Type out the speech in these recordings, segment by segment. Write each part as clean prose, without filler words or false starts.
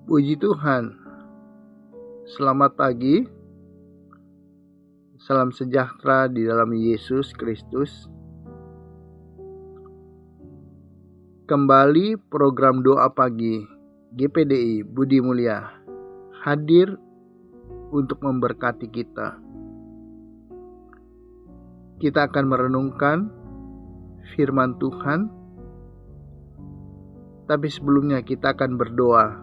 Puji Tuhan, selamat pagi, salam sejahtera di dalam Yesus Kristus. Kembali program doa pagi GPDI Budi Mulia hadir untuk memberkati kita. Kita akan merenungkan firman Tuhan, tapi sebelumnya kita akan berdoa.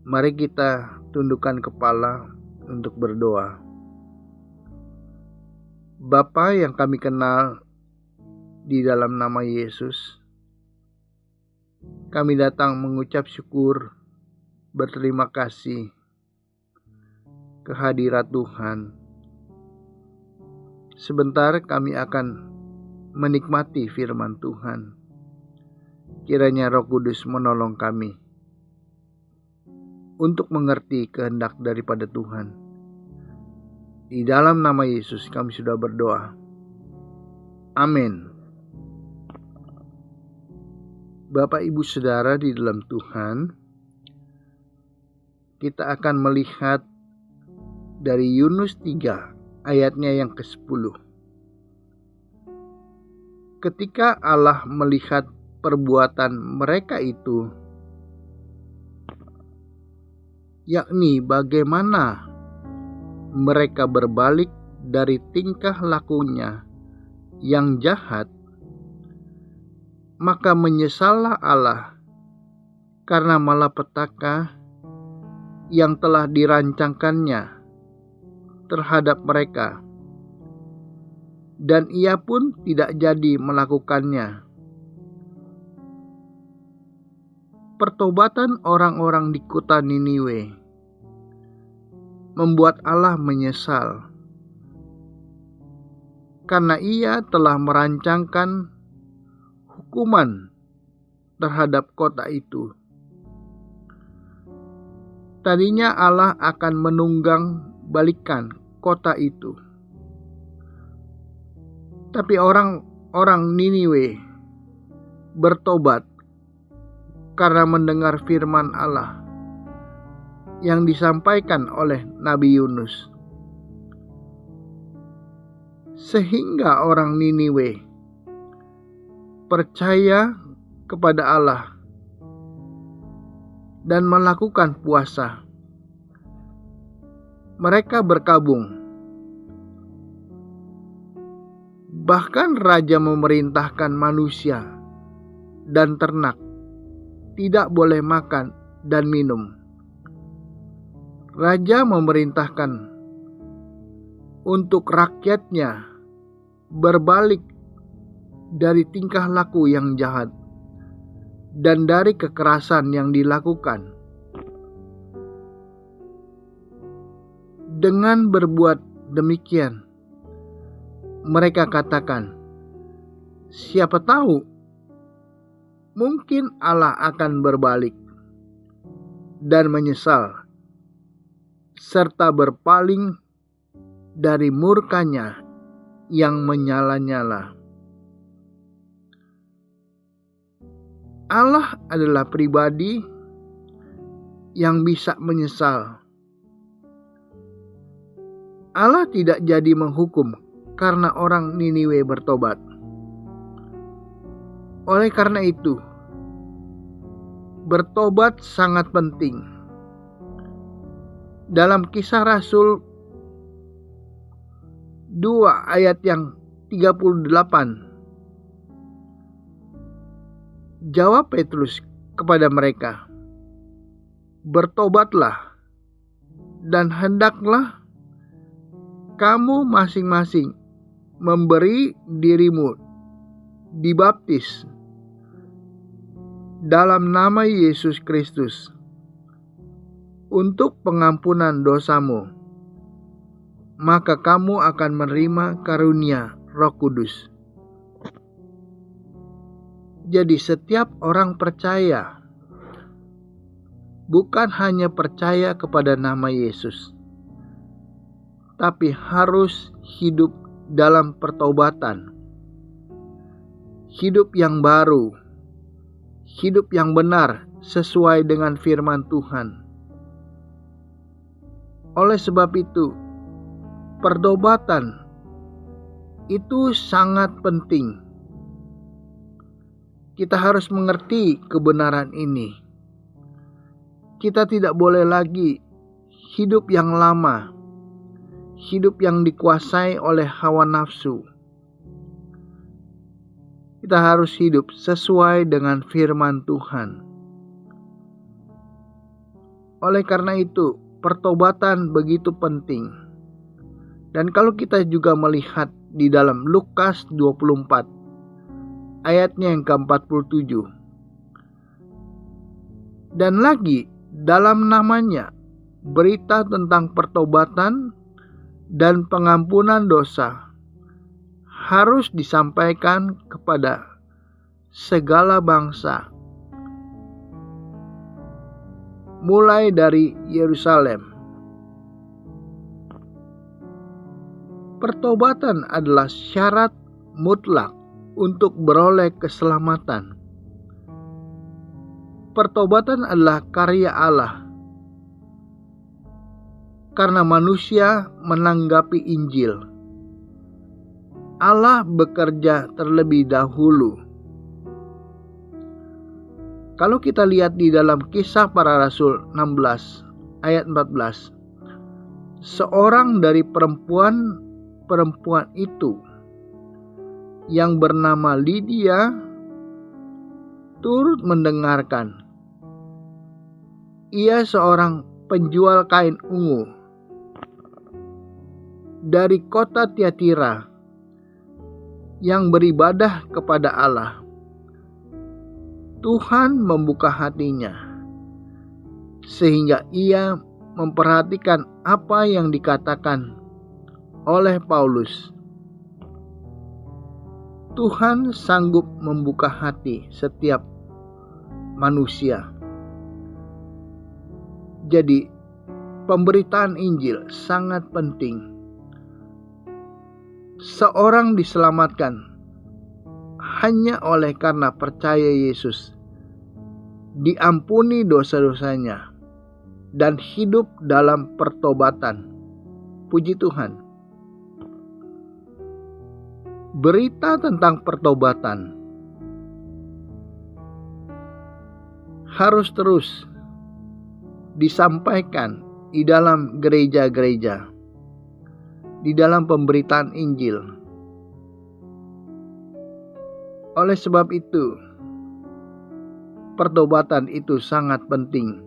Mari kita tundukkan kepala untuk berdoa. Bapa yang kami kenal di dalam nama Yesus, kami datang mengucap syukur, berterima kasih kehadirat Tuhan. Sebentar kami akan menikmati firman Tuhan. Kiranya Roh Kudus menolong kami untuk mengerti kehendak daripada Tuhan. Di dalam nama Yesus kami sudah berdoa. Amin. Bapak Ibu Saudara di dalam Tuhan, kita akan melihat dari Yunus 3 ayatnya yang ke-10. Ketika Allah melihat perbuatan mereka itu, yakni bagaimana mereka berbalik dari tingkah lakunya yang jahat, maka menyesallah Allah karena malapetaka yang telah dirancangkannya terhadap mereka, dan ia pun tidak jadi melakukannya. Pertobatan orang-orang di kota Niniwe membuat Allah menyesal karena ia telah merancangkan hukuman terhadap kota itu. Tadinya Allah akan menunggang balikan kota itu, tapi orang-orang Niniwe bertobat karena mendengar firman Allah yang disampaikan oleh Nabi Yunus. Sehingga orang Niniwe percaya kepada Allah dan melakukan puasa. Mereka berkabung. Bahkan raja memerintahkan manusia dan ternak tidak boleh makan dan minum. Raja memerintahkan untuk rakyatnya berbalik dari tingkah laku yang jahat dan dari kekerasan yang dilakukan. Dengan berbuat demikian, mereka katakan, siapa tahu mungkin Allah akan berbalik dan menyesal serta berpaling dari murkanya yang menyala-nyala. Allah adalah pribadi yang bisa menyesal. Allah tidak jadi menghukum karena orang Niniwe bertobat. Oleh karena itu, bertobat sangat penting. Dalam Kisah Rasul 2 ayat yang 38, jawab Petrus kepada mereka, bertobatlah dan hendaklah kamu masing-masing memberi dirimu dibaptis dalam nama Yesus Kristus untuk pengampunan dosamu, maka kamu akan menerima karunia Roh Kudus. Jadi setiap orang percaya bukan hanya percaya kepada nama Yesus, tapi harus hidup dalam pertobatan, hidup yang baru, hidup yang benar sesuai dengan firman Tuhan. Oleh sebab itu, pertobatan itu sangat penting. Kita harus mengerti kebenaran ini. Kita tidak boleh lagi hidup yang lama, hidup yang dikuasai oleh hawa nafsu. Kita harus hidup sesuai dengan firman Tuhan. Oleh karena itu, pertobatan begitu penting. Dan kalau kita juga melihat di dalam Lukas 24, ayatnya yang ke-47. Dan lagi, dalam namanya, berita tentang pertobatan dan pengampunan dosa harus disampaikan kepada segala bangsa, mulai dari Yerusalem. Pertobatan adalah syarat mutlak untuk beroleh keselamatan. Pertobatan adalah karya Allah, karena manusia menanggapi Injil. Allah bekerja terlebih dahulu. Kalau kita lihat di dalam Kisah Para Rasul 16 ayat 14, seorang dari perempuan itu yang bernama Lydia turut mendengarkan. Ia seorang penjual kain ungu dari kota Tiatira yang beribadah kepada Allah. Tuhan membuka hatinya sehingga ia memperhatikan apa yang dikatakan oleh Paulus. Tuhan sanggup membuka hati setiap manusia. Jadi, pemberitaan Injil sangat penting. Seorang diselamatkan hanya oleh karena percaya Yesus, diampuni dosa-dosanya, dan hidup dalam pertobatan. Puji Tuhan. Berita tentang pertobatan harus terus disampaikan di dalam gereja-gereja, di dalam pemberitaan Injil. Oleh sebab itu, pertobatan itu sangat penting.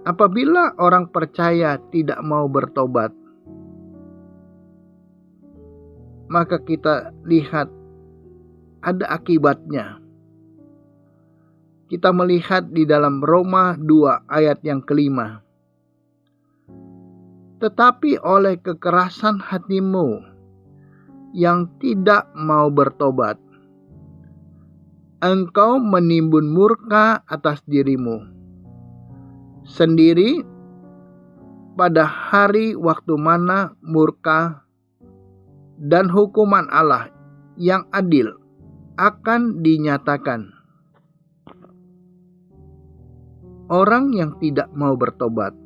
Apabila orang percaya tidak mau bertobat, maka kita lihat ada akibatnya. Kita melihat di dalam Roma 2 ayat yang ke-5. Tetapi oleh kekerasan hatimu yang tidak mau bertobat, engkau menimbun murka atas dirimu sendiri pada hari waktu mana murka dan hukuman Allah yang adil akan dinyatakan. Orang yang tidak mau bertobat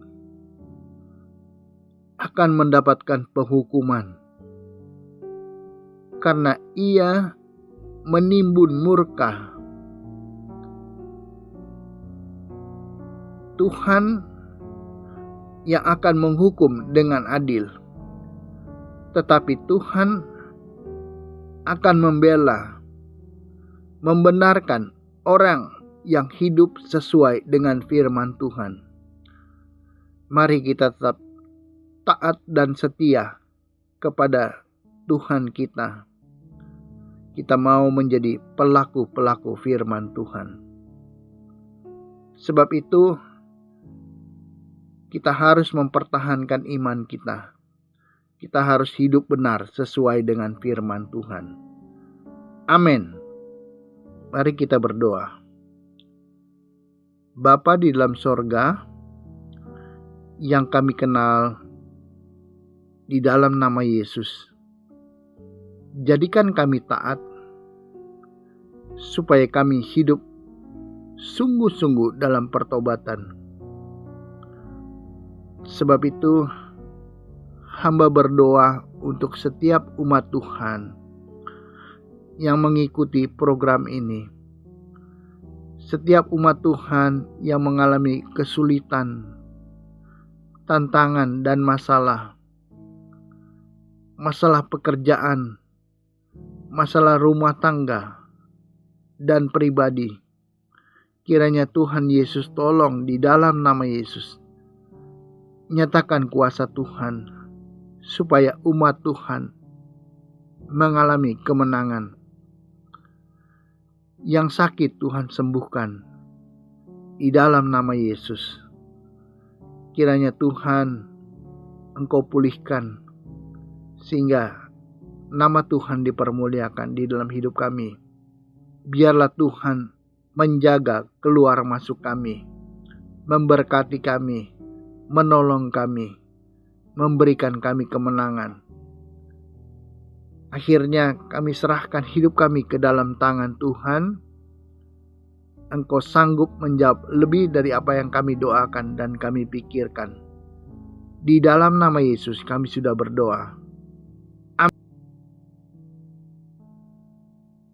akan mendapatkan penghukuman karena ia menimbun murka. Tuhan yang akan menghukum dengan adil, tetapi Tuhan akan membela, membenarkan orang yang hidup sesuai dengan firman Tuhan. Mari kita tetap taat dan setia kepada Tuhan kita. Kita mau menjadi pelaku-pelaku firman Tuhan. Sebab itu, kita harus mempertahankan iman kita. Kita harus hidup benar sesuai dengan firman Tuhan. Amin. Mari kita berdoa. Bapa di dalam sorga, yang kami kenal di dalam nama Yesus, jadikan kami taat supaya kami hidup sungguh-sungguh dalam pertobatan. Sebab itu, hamba berdoa untuk setiap umat Tuhan yang mengikuti program ini. Setiap umat Tuhan yang mengalami kesulitan, tantangan, dan masalah pekerjaan, masalah rumah tangga, dan pribadi. Kiranya Tuhan Yesus tolong di dalam nama Yesus. Nyatakan kuasa Tuhan, supaya umat Tuhan mengalami kemenangan. Yang sakit Tuhan sembuhkan di dalam nama Yesus. Kiranya Tuhan Engkau pulihkan, sehingga nama Tuhan dipermuliakan di dalam hidup kami. Biarlah Tuhan menjaga keluar masuk kami, memberkati kami, menolong kami, memberikan kami kemenangan. Akhirnya kami serahkan hidup kami ke dalam tangan Tuhan. Engkau sanggup menjawab lebih dari apa yang kami doakan dan kami pikirkan. Di dalam nama Yesus kami sudah berdoa.